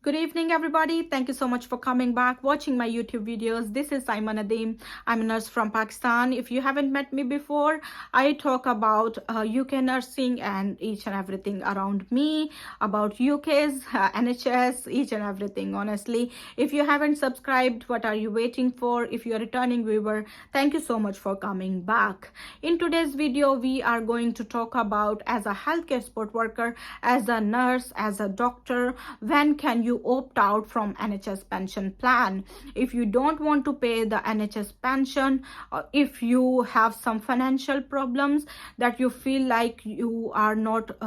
Good evening, everybody. Thank you so much for coming back, watching my YouTube videos. This is SaimAUKRN. I'm a nurse from Pakistan. If you haven't met me before, I talk about UK nursing and each and everything around me, about UK's NHS, each and everything, honestly. If you haven't subscribed, what are you waiting for? If you're a returning viewer, thank you so much for coming back. In today's video, we are going to talk about, as a healthcare support worker, as a nurse, as a doctor, when can you opt out from NHS pension plan. If you don't want to pay the NHS pension, or if you have some financial problems that you feel like you are not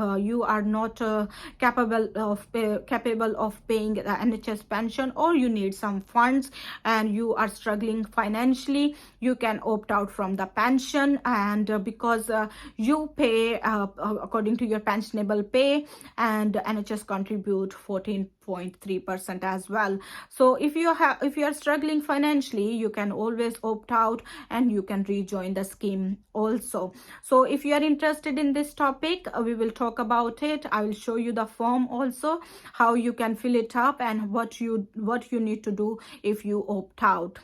capable of paying the NHS pension, or you need some funds and you are struggling financially, you can opt out from the pension. And because you pay according to your pensionable pay, and NHS contribute 14.3% as well. So if you are struggling financially, you can always opt out and you can rejoin the scheme also. So if you are interested in this topic, we will talk about it. I will show you the form also, how you can fill it up, and what you need to do if you opt out.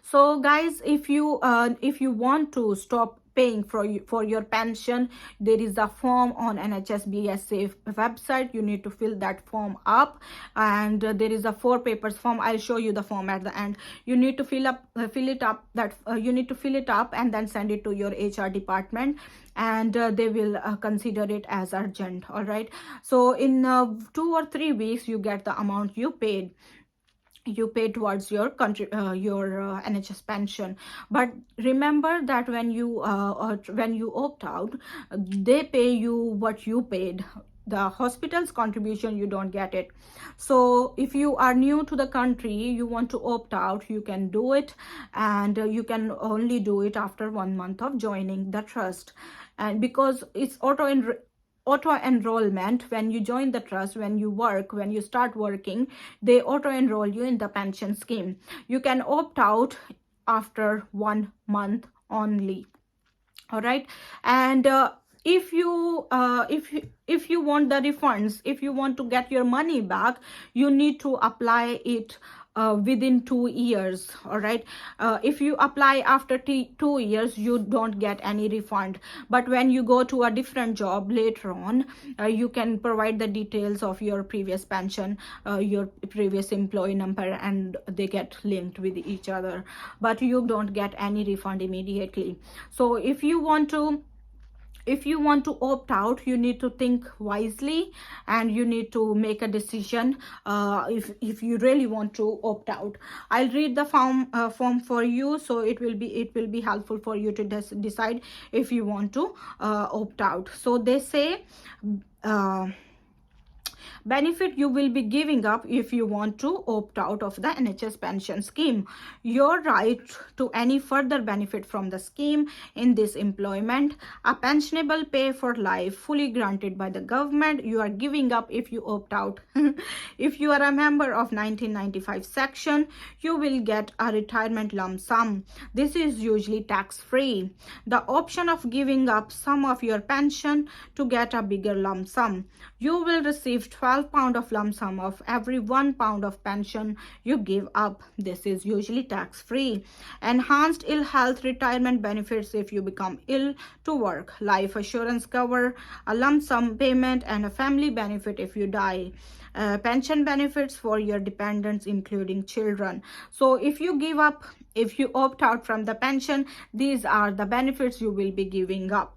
So guys, if you want to stop paying for your pension, there is a form on NHS BSA website. You need to fill that form up, and there is a 4 papers form. I'll show you the form at the end. You need to fill it up and then send it to your HR department, and they will consider it as urgent. All right, so in 2 or 3 weeks you get the amount you pay towards your NHS pension. But remember that when you opt out, they pay you what you paid. The hospital's contribution, you don't get it. So if you are new to the country, you want to opt out, you can do it, and you can only do it after 1 month of joining the trust. And because it's auto enrollment, when you join the trust, when you start working, they auto enroll you in the pension scheme. You can opt out after 1 month only. All right. And if you want the refunds, if you want to get your money back, you need to apply it within 2 years. All right. If you apply after 2 years, you don't get any refund. But when you go to a different job later on, you can provide the details of your previous pension, your previous employee number, and they get linked with each other, but you don't get any refund immediately. So if you want to opt out, you need to think wisely, and you need to make a decision if you really want to opt out. I'll read the form for you, so it will be helpful for you to decide if you want to opt out. So they say benefit you will be giving up if you want to opt out of the NHS pension scheme. Your right to any further benefit from the scheme in this employment, a pensionable pay for life fully granted by the government, you are giving up if you opt out. If you are a member of 1995 section, you will get a retirement lump sum. This is usually tax-free. The option of giving up some of your pension to get a bigger lump sum. You will receive £12 of lump sum of every £1 of pension you give up. This is usually tax-free. Enhanced ill health retirement benefits if you become ill to work. Life assurance cover, a lump sum payment, and a family benefit if you die. Pension benefits for your dependents, including children. So if you opt out from the pension, these are the benefits you will be giving up.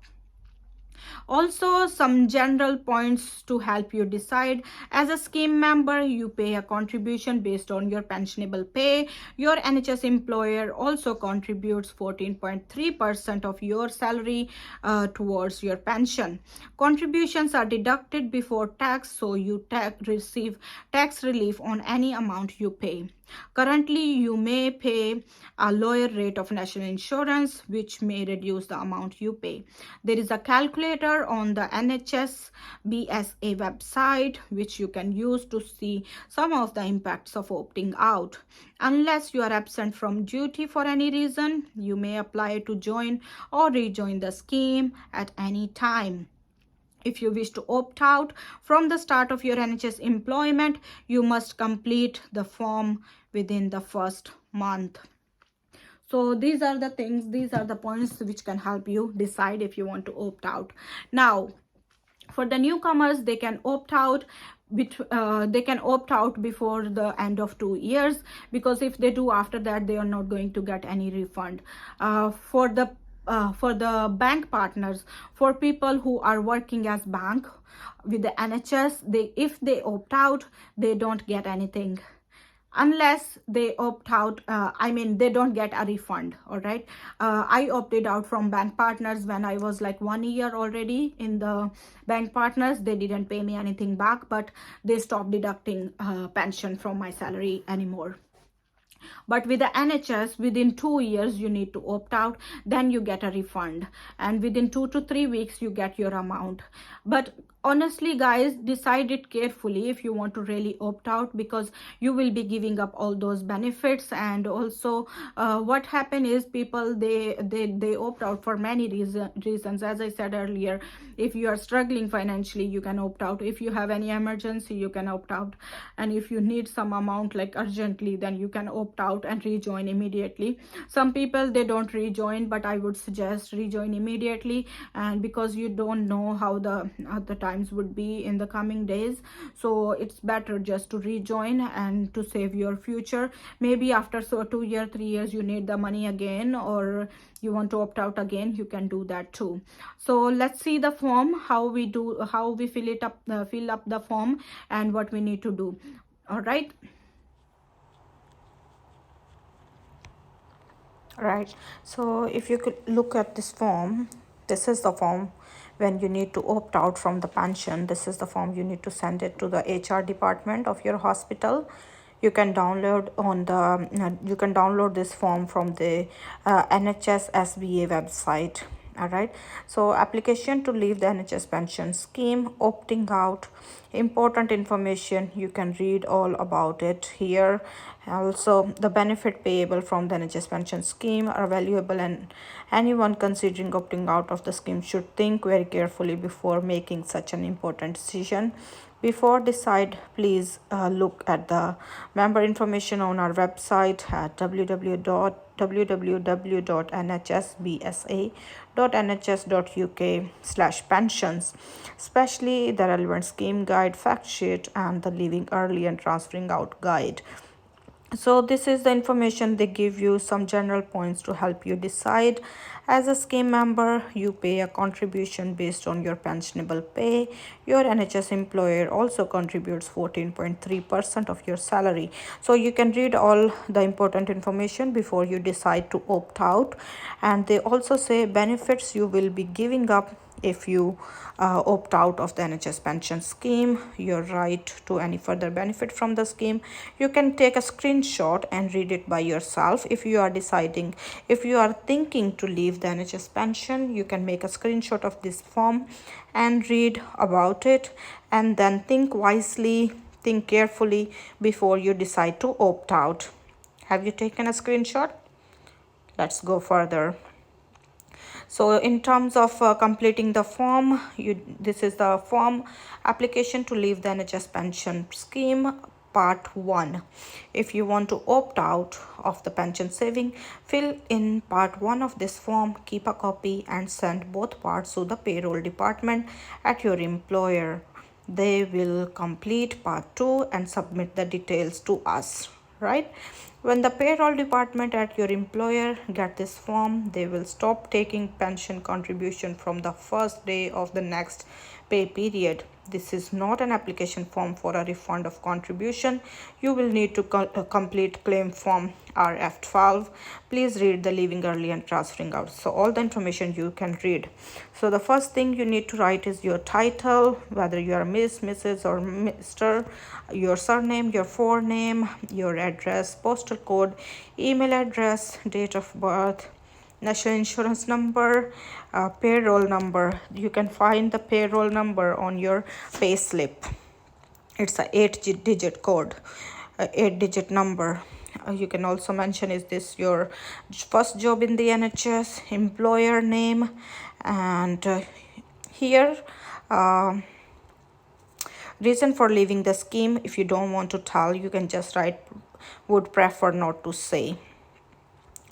Also, some general points to help you decide. As a scheme member, you pay a contribution based on your pensionable pay. Your NHS employer also contributes 14.3% of your salary towards your pension. Contributions are deducted before tax, so you receive tax relief on any amount you pay. Currently, you may pay a lower rate of national insurance, which may reduce the amount you pay. There is a calculator on the NHS BSA website, which you can use to see some of the impacts of opting out. Unless you are absent from duty for any reason, you may apply to join or rejoin the scheme at any time. If you wish to opt out from the start of your NHS employment, you must complete the form within the first month. So these are the things, these are the points which can help you decide if you want to opt out. Now, for the newcomers, they can opt out before the end of 2 years, because if they do after that, they are not going to get any refund. For the bank partners, for people who are working as bank with the NHS, if they opt out, they don't get anything unless they opt out. I mean, they don't get a refund. All right. I opted out from bank partners when I was like 1 year already in the bank partners. They didn't pay me anything back, but they stopped deducting pension from my salary anymore. But with the NHS, within 2 years you need to opt out, then you get a refund, and within 2 to 3 weeks you get your amount. But honestly guys, decide it carefully if you want to really opt out, because you will be giving up all those benefits. And also what happen is, people they opt out for many reasons. As I said earlier, if you are struggling financially, you can opt out. If you have any emergency, you can opt out. And if you need some amount like urgently, then you can opt out and rejoin immediately. Some people, they don't rejoin, but I would suggest rejoin immediately. And because you don't know how the times would be in the coming days, so it's better just to rejoin and to save your future. Maybe after 2 years 3 years you need the money again, or you want to opt out again, you can do that too. So let's see the form, how we fill up the form, and what we need to do. All right. Right. So if you could look at this form, this is the form when you need to opt out from the pension. This is the form you need to send it to the HR department of your hospital. You can download this form from the NHS SBA website. All right. So application to leave the NHS pension scheme, opting out, important information, you can read all about it here. Also, the benefit payable from the NHS pension scheme are valuable, and anyone considering opting out of the scheme should think very carefully before making such an important decision. Before decide, please look at the member information on our website at www.nhsbsa.nhs.uk/pensions, especially the relevant scheme guide, fact sheet, and the leaving early and transferring out guide. So this is the information they give you, some general points to help you decide. As a scheme member, you pay a contribution based on your pensionable pay. Your NHS employer also contributes 14.3% of your salary. So you can read all the important information before you decide to opt out. And they also say benefits you will be giving up if you opt out of the NHS pension scheme, your right to any further benefit from the scheme. You can take a screenshot and read it by yourself. If you are thinking to leave the NHS pension, you can make a screenshot of this form and read about it, and then think wisely, think carefully before you decide to opt out. Have you taken a screenshot? Let's go further. So in terms of completing the form, this is the form, application to leave the NHS pension scheme, part 1. If you want to opt out of the pension saving, fill in part 1 of this form, keep a copy, and send both parts to the payroll department at your employer. They will complete part 2 and submit the details to us, right? When the payroll department at your employer get this form, they will stop taking pension contribution from the first day of the next pay period. This is not an application form for a refund of contribution. You will need to complete claim form RF12. Please read the leaving early and transferring out. So all the information you can read. So the first thing you need to write is your title, whether you are Miss, Mrs. or Mr., your surname, your forename, your address, postal code, email address, date of birth, national insurance number, payroll number. You can find the payroll number on your pay slip. It's a 8-digit code, 8-digit number. You can also mention, is this your first job in the NHS, employer name, and here Reason for leaving the scheme, if you don't want to tell, you can just write would prefer not to say.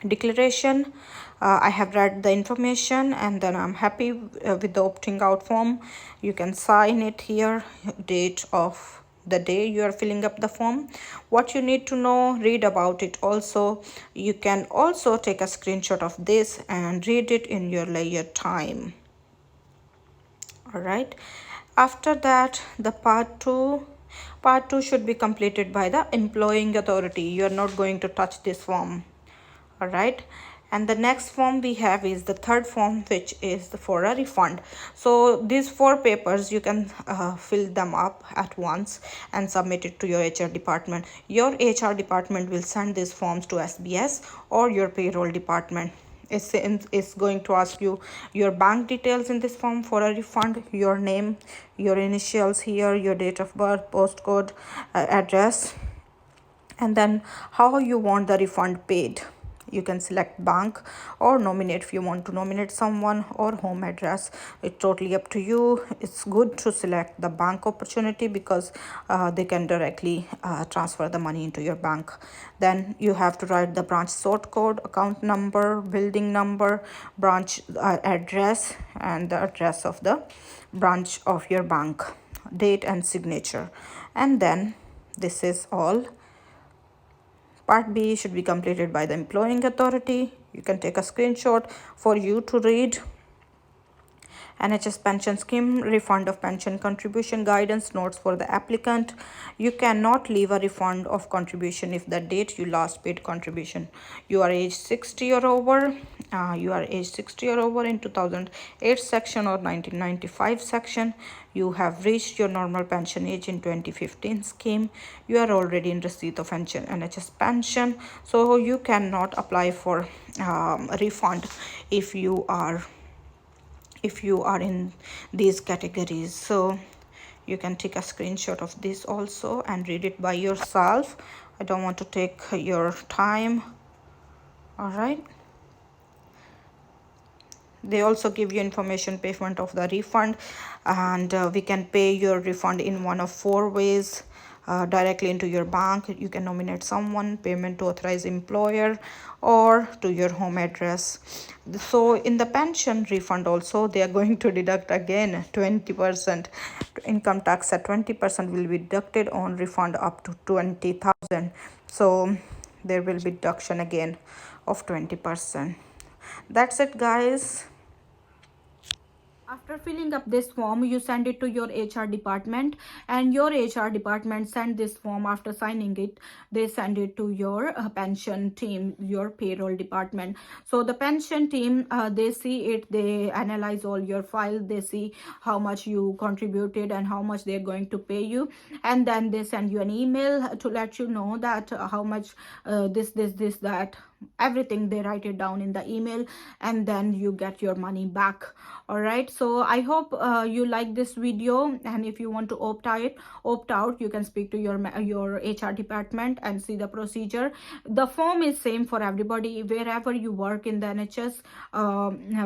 Declaration, I have read the information and then I'm happy with the opting out form. You can sign it here, date of the day you are filling up the form. What you need to know, read about it also. You can also take a screenshot of this and read it in your leisure time. All right, after that, the part two should be completed by the employing authority. You are not going to touch this form. All right, and the next form we have is the third form, which is for a refund. So these 4 papers you can fill them up at once and submit it to your HR department. Your HR department will send these forms to SBS or your payroll department. It's going to ask you your bank details in this form for a refund, your name, your initials here, your date of birth, postcode, address, and then how you want the refund paid. You can select bank or nominate if you want to nominate someone, or home address. It's totally up to you. It's good to select the bank opportunity because they can directly transfer the money into your bank. Then you have to write the branch sort code, account number, building number, branch address, and the address of the branch of your bank, date and signature. And then this is all. Part B should be completed by the employing authority. You can take a screenshot for you to read. NHS pension scheme, refund of pension contribution guidance, notes for the applicant. You cannot leave a refund of contribution if the date you last paid contribution. You are age 60 or over. You are age 60 or over in 2008 section or 1995 section. You have reached your normal pension age in 2015 scheme. You are already in receipt of NHS pension. So you cannot apply for a refund if you are in these categories. So you can take a screenshot of this also and read it by yourself. I don't want to take your time. All right, they also give you information payment of the refund, and we can pay your refund in one of 4 ways. Directly into your bank, you can nominate someone, payment to authorized employer, or to your home address. So in the pension refund also, they are going to deduct again 20%. Income tax at 20% will be deducted on refund up to 20,000. So there will be deduction again of 20%. That's it, guys. After filling up this form, you send it to your HR department, and your HR department send this form. After signing it, they send it to your pension team, your payroll department. So the pension team, they see it, they analyze all your file, they see how much you contributed and how much they're going to pay you, and then they send you an email to let you know that how much this, that, everything. They write it down in the email, and then you get your money back. All right, so I hope you like this video, and if you want to opt out, you can speak to your HR department and see the procedure. The form is same for everybody wherever you work in the NHS,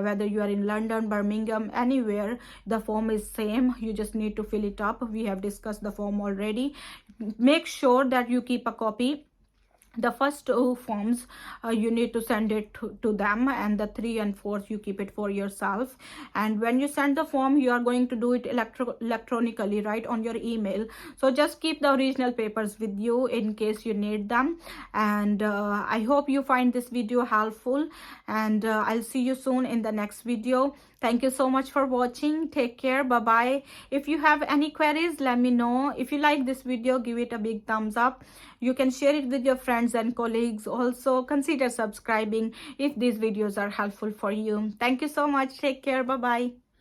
whether you are in London, Birmingham, anywhere, the form is same. You just need to fill it up. We have discussed the form already. Make sure that you keep a copy. The first 2 forms you need to send it to them, and the 3 and 4 you keep it for yourself. And when you send the form, you are going to do it electronically, right, on your email. So just keep the original papers with you in case you need them. And I hope you find this video helpful, and I'll see you soon in the next video. Thank you so much for watching. Take care. Bye bye. If you have any queries, let me know. If you like this video, give it a big thumbs up. You can share it with your friends and colleagues. Also consider subscribing if these videos are helpful for you. Thank you so much. Take care. Bye bye.